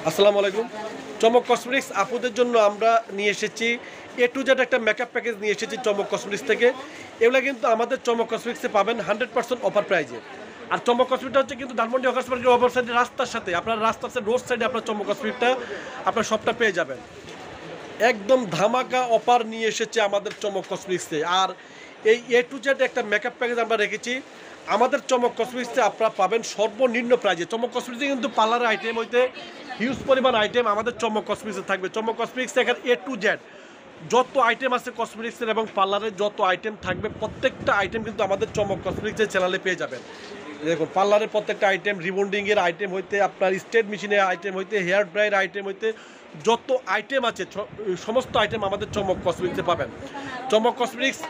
আসসালামু আলাইকুম। চমক কসমেটিক্স আপুদের জন্য আমরা নিয়ে এসেছি এ টু জেড একটা মেকআপ প্যাকেজ নিয়ে এসেছি চমক কসমেটিক্স থেকে। এগুলো কিন্তু আমাদের চমক কসমেটিক্সে পাবেন 100% অফার প্রাইজে। আর চমক কসমেটিকটা হচ্ছে কিন্তু ধানমন্ডি হকার্স মার্কেটের অপর সাইডে রাস্তার সাথে, আপনার রাস্তার সাথে রোড সাইডে আপনার চমক কসমেটিকটা আপনার সবটা পেয়ে যাবেন। একদম ধামাকা অফার নিয়ে এসেছে আমাদের চমক কসমেটিক্সে। আর এই এ টু জেড একটা মেকআপ প্যাকেজ আমরা রেখেছি আমাদের চমক কসমেটিক্সে। আপনারা পাবেন সর্বনিম্ন প্রাইজে। চমক কসমেটিক্সে কিন্তু পার্লারের আইটেম হইতে হিউজ পরিমাণ আইটেম আমাদের চমক কসমেটিক্সে থাকবে। চমক কসমেটিক্সে এখানে এ টু জেড যত আইটেম আছে কসমেটিক্সের এবং পার্লারের যত আইটেম থাকবে প্রত্যেকটা আইটেম কিন্তু আমাদের চমক কসমেটিক্সের চ্যানেলে পেয়ে যাবেন। দেখুন পার্লারের প্রত্যেকটা আইটেম, রিবন্ডিংয়ের আইটেম হইতে আপনার স্ট্রেট মেশিনের আইটেম হইতে হেয়ার ড্রায়ার আইটেম হইতে যত আইটেম আছে সমস্ত আইটেম আমাদের চমক কসমেটিক্সে পাবেন। চমক কসমেটিক্স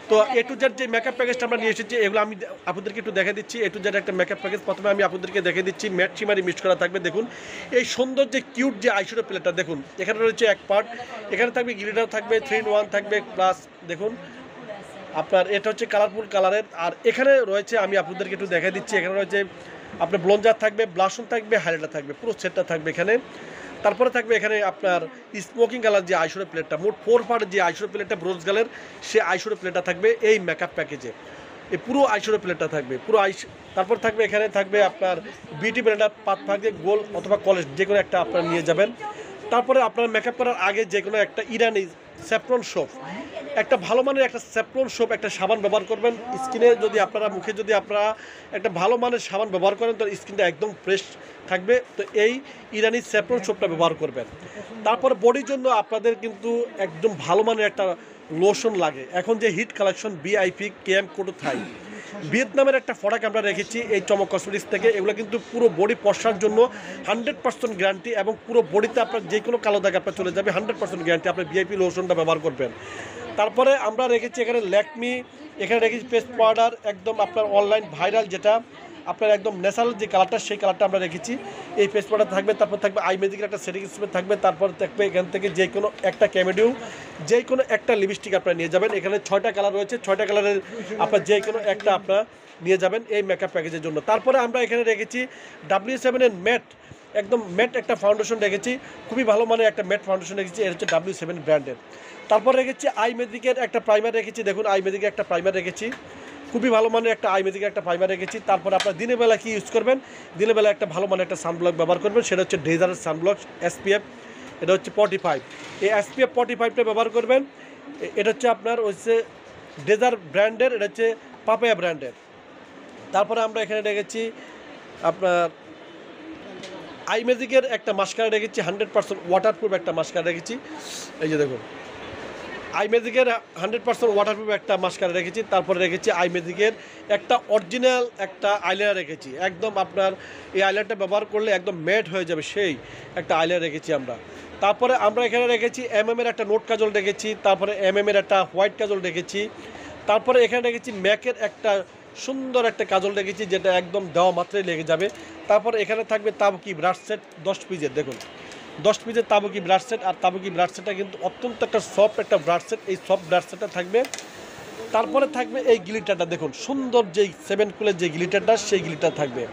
তো এ টু জেড যে মেকআপ প্যাকেজটা আমরা নিয়ে এসেছি এগুলো আমি আপনাদেরকে একটু দেখে দিচ্ছি। এ টু জেড একটা মেকআপ প্যাকেজ প্রথমে আমি আপনাদেরকে দেখে দিচ্ছি। ম্যাট শিমারি মিক্স করা থাকবে। দেখুন এই সুন্দর যে কিউট যে আইশ্যাডো প্যালেটটা দেখুন, এখানে রয়েছে এক পার্ট, এখানে থাকবে গ্লিটার থাকবে, 3-in-1 থাকবে প্লাস দেখুন আপনার এটা হচ্ছে কালারফুল কালারের। আর এখানে রয়েছে আমি আপনাদেরকে একটু দেখা দিচ্ছি, এখানে রয়েছে আপনার ব্লঞ্জার থাকবে, ব্লাশন থাকবে, হাইলাইটার থাকবে, পুরো সেটটা থাকবে এখানে। তারপরে থাকবে এখানে আপনার স্মোকিং কালার যে আইশ্যাডো প্লেটটা, মোট 4 পার্টের যে আইশ্যাডো প্লেটটা ব্রোঞ্জ কালার, সেই আইশ্যাডো প্লেটটা থাকবে এই মেকআপ প্যাকেজে। এই পুরো আইশ্যাডো প্লেটটা থাকবে পুরো তারপর থাকবে এখানে থাকবে আপনার বিউটি ব্লেন্ডার পাত থাকবে গোল অথবা কলেজ যে কোনো একটা আপনারা নিয়ে যাবেন। তারপরে আপনার মেকআপ করার আগে যে কোনো একটা ইরানি স্যাফরন সোপ, একটা ভালো মানের একটা স্যাফরন সোপ একটা সাবান ব্যবহার করবেন। স্কিনে যদি আপনারা মুখে যদি আপনারা একটা ভালো মানের সাবান ব্যবহার করেন তো স্কিনটা একদম ফ্রেশ থাকবে। তো এই ইরানি স্যাফরন সোপটা ব্যবহার করবেন। তারপর বডির জন্য আপনাদের কিন্তু একদম ভালো মানের একটা লোশন লাগে। এখন যে হিট কালেকশন VIP কেএম কোটো থাই ভিয়েতনামের একটা প্রোডাক্ট আমরা রেখেছি এই চমক কসমেটিক্স থেকে। এগুলো কিন্তু পুরো বডি পশার জন্য 100% গ্যারান্টি এবং পুরো বডিতে আপনার যে কোনো কালো দাগ আপনার চলে যাবে 100% গ্যারান্টি। আপনার VIP লোশনটা ব্যবহার করবেন। তারপরে আমরা রেখেছি এখানে ল্যাকমি, এখানে রেখেছি পেস্ট পাউডার একদম আপনার অনলাইন ভাইরাল যেটা আপনার একদম ন্যাচারাল যে কালারটা সেই কালারটা আমরা রেখেছি। এই পেস্ট পাউডার থাকবে, তারপর থাকবে আই ম্যাজিকের একটা সেটিং স্প্রে থাকবে, তারপর থাকবে এখান থেকে যে কোনো একটা ক্যামেডিউ, যে কোনো একটা লিপস্টিক আপনারা নিয়ে যাবেন। এখানে 6টা কালার রয়েছে, 6টা কালারের আপনার যে কোনো একটা আপনারা নিয়ে যাবেন এই মেকআপ প্যাকেজের জন্য। তারপরে আমরা এখানে রেখেছি W7-এর ম্যাট, একদম ম্যাট একটা ফাউন্ডেশন রেখেছি, খুবই ভালো মানের একটা ম্যাট ফাউন্ডেশন রেখেছি, এটা হচ্ছে W7 ব্র্যান্ডের। তারপর রেখেছি আই ম্যাজিকের একটা প্রাইমার রেখেছি। দেখুন আই ম্যাজিকের একটা প্রাইমার রেখেছি, খুবই ভালো মানের একটা আই ম্যাজিকের একটা প্রাইমার রেখেছি। তারপর আপনার দিনের বেলা কি ইউজ করবেন, দিনের বেলা একটা ভালো মানের একটা সানব্লক ব্যবহার করবেন, সেটা হচ্ছে ডেজারের সানব্লক SPF, এটা হচ্ছে 45। এই SPF 45টা ব্যবহার করবেন। এটা হচ্ছে আপনার হচ্ছে ডেজার ব্র্যান্ডের, এটা হচ্ছে পাপায়া ব্র্যান্ডের। তারপরে আমরা এখানে রেখেছি আপনার আই ম্যাজিকের একটা মাস্কারা রেখেছি, 100% ওয়াটারপ্রুফ একটা মাস্কারা রেখেছি। এই যে দেখুন আই ম্যাজিকের 100% ওয়াটারপ্রুফ একটা মাস্কারা রেখেছি। তারপরে রেখেছি আই ম্যাজিকের একটা অরিজিনাল একটা আইলাইনার রেখেছি, একদম আপনার এই আইলাইনারটা ব্যবহার করলে একদম ম্যাট হয়ে যাবে সেই একটা আইলাইনার রেখেছি আমরা। তারপরে আমরা এখানে রেখেছি MM-এর একটা নোট কাজল রেখেছি, তারপরে MM-এর একটা হোয়াইট কাজল রেখেছি। তারপরে এখানে রেখেছি ম্যাকের একটা সুন্দর একটা কাজল রেখেছি যেটা একদম দেওয়া মাত্রাই লেগে যাবে। তারপর এখানে থাকবে তাবুকি ব্রাশ সেট 10 পিসের, দেখুন 10 পিসের তাবুকি ব্রাশ সেট। আর তাবুকি ব্রাশ সেটটা কিন্তু অত্যন্ত একটা সফট একটা ব্রাশ সেট, এই সফট ব্রাশ সেটটা থাকবে। তারপরে থাকবে এই গ্লিটারটা, দেখুন সুন্দর যেই 7 কুলের যে গ্লিটারটা সেই গ্লিটার থাকবে।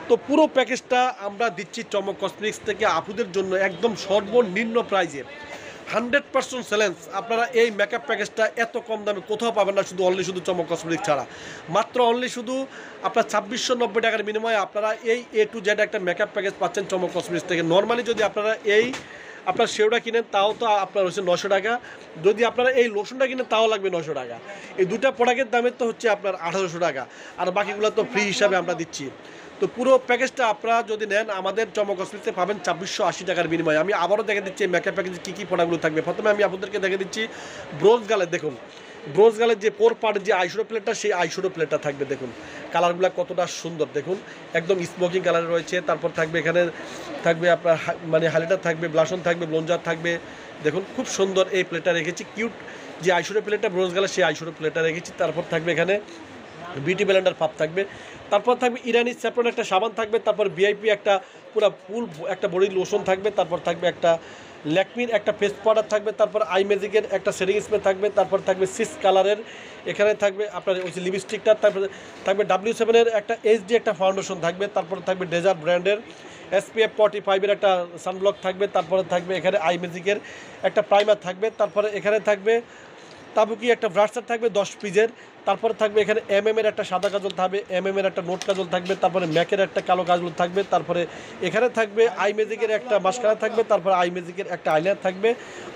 তো পুরো প্যাকেজটা আমরা দিচ্ছি চমক কসমেটিক্স থেকে আপুদের জন্য একদম সর্বনিম্ন প্রাইজে 100% চ্যালেঞ্জ। আপনারা এই মেকআপ প্যাকেজটা এত কম দামে কোথাও পাবেন না, শুধু চমক কসমেটিক্স ছাড়া। মাত্র শুধু আপনার 2690 টাকার বিনিময়ে আপনারা এই এ টু জেড একটা মেকআপ প্যাকেজ পাচ্ছেন চমক কসমেটিক্স থেকে। নর্মালি যদি আপনারা এই আপনার সেওটা কিনেন তাও তো আপনার হচ্ছে 900 টাকা, যদি আপনারা এই লোশনটা কিনেন তাও লাগবে 900 টাকা। এই দুটা প্রোডাক্টের দামের তো হচ্ছে আপনার 1800 টাকা, আর বাকিগুলো তো ফ্রি হিসাবে আমরা দিচ্ছি। তো পুরো প্যাকেজটা আপনারা যদি নেন আমাদের চমক কসমেটিক্সে পাবেন 2680 টাকার বিনিময়ে। আমি আবারও দেখে দিচ্ছি মেকআপ প্যাকেজে কী কী প্রোডাক্টগুলো থাকবে। প্রথমে আমি আপনাদেরকে দেখে দিচ্ছি ব্রোঞ্জ গালের, দেখুন ব্রোঞ্জ গালের যে 4 পার্টের যে আইশ্যাডো প্লেটটা সেই আইশ্যাডো প্লেটটা থাকবে। দেখুন কালারগুলো কতটা সুন্দর, দেখুন একদম স্মোকিং কালার রয়েছে। তারপর থাকবে এখানে থাকবে আপনার মানে হাইলাইটার থাকবে, ব্লাশন থাকবে, ব্লঞ্জার থাকবে। দেখুন খুব সুন্দর এই প্লেটটা রেখেছি, কিউট যে আইশ্যাডো প্লেটটা ব্রোঞ্জ গালের সেই আইশ্যাডো প্লেটটা রেখেছি। তারপর থাকবে এখানে বিউটি ব্লেন্ডার পাপ থাকবে। তারপর থাকবে ইরানি স্যাফরন একটা সাবান থাকবে। তারপর VIP একটা পুরো ফুল একটা বডি লোশন থাকবে। তারপর থাকবে একটা ল্যাকমির একটা ফেস পাউডার থাকবে। তারপর আই ম্যাজিকের একটা সেটিং স্প্রে থাকবে। তারপর থাকবে সিস কালারের, এখানে থাকবে আপনার ওই লিপস্টিকটা। তারপরে থাকবে W7-এর একটা HD একটা ফাউন্ডেশন থাকবে। তারপর থাকবে ডেজার্ট ব্র্যান্ডের SPF 45-এর একটা সানব্লক থাকবে, তারপরে থাকবে এখানে আই ম্যাজিকের একটা প্রাইমার থাকবে, তারপরে এখানে থাকবে তাবুকি একটা ব্রাশার থাকবে 10 পিসের, তারপরে থাকবে এখানে এর একটা সাদা কাজল থাকবে, এর একটা নোট কাজল থাকবে, তারপরে ম্যাকের একটা কালো কাজল থাকবে, তারপরে এখানে থাকবে আই ম্যাজিকের একটা মাস্কারা থাকবে, তারপরে আই ম্যাজিকের একটা আইলাইনার থাকবে,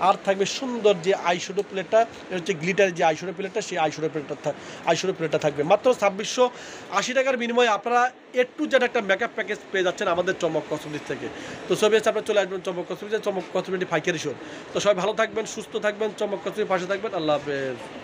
আর থাকবে সুন্দর যে আইশ্যাডো প্লেটটা, হচ্ছে গ্লিটারের যে আইশ্যাডো প্লেটটা, সেই আইশ্যাডো প্লেটটা থাকবে মাত্র 2680 টাকার বিনিময়ে আপনারা A to Z একটা মেকআপ প্যাকেজ পেয়ে যাচ্ছেন আমাদের চমক কসমেটিক্স থেকে। তো সবাই আপনারা চলে আসবেন চমক কসমেটিক্স, চমক কসমেটিক পাইকারি শো। তো সবাই ভালো থাকবেন, সুস্থ থাকবেন, চমক কসমেটিক পাশে থাকবেন। আল্লাহ হাফেজ।